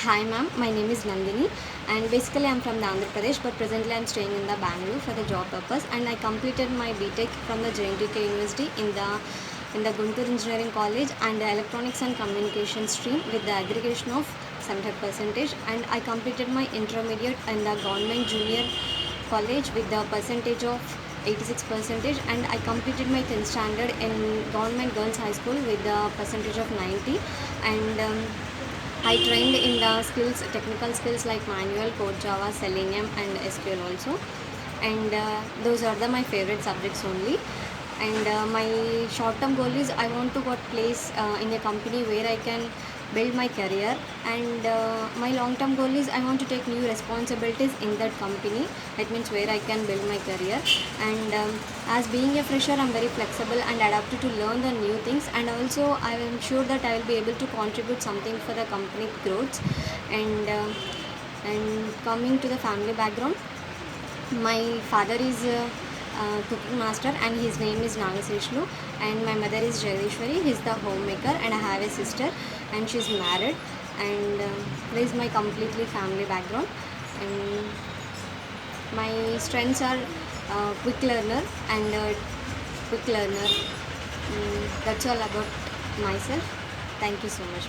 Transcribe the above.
Hi ma'am, my name is Nandini and basically I'm from the Andhra Pradesh, but presently I'm staying in the Bangalore for the job purpose, and I completed my BTech from the JNTK University in the Guntur Engineering College and the Electronics and Communication stream with the aggregation of 75%, and I completed my intermediate in the Government Junior College with the percentage of 86%, and I completed my 10th standard in Government Girls High School with the percentage of 90, and I trained in the technical skills like manual, code, Java, Selenium, and SQL also. And those are my favorite subjects only. And my short-term goal is I want to get place in a company where I can build my career, and my long-term goal is I want to take new responsibilities in that company. That means where I can build my career. And as being a fresher, I'm very flexible and adapted to learn the new things, and also I am sure that I will be able to contribute something for the company growth. And coming to the family background, my father is cooking master and his name is Nagaseshlu, and my mother is Jagdishwari. He's the homemaker, and I have a sister and she's married. And this is my completely family background. And my strengths are quick learner and quick learner. That's all about myself. Thank you so much.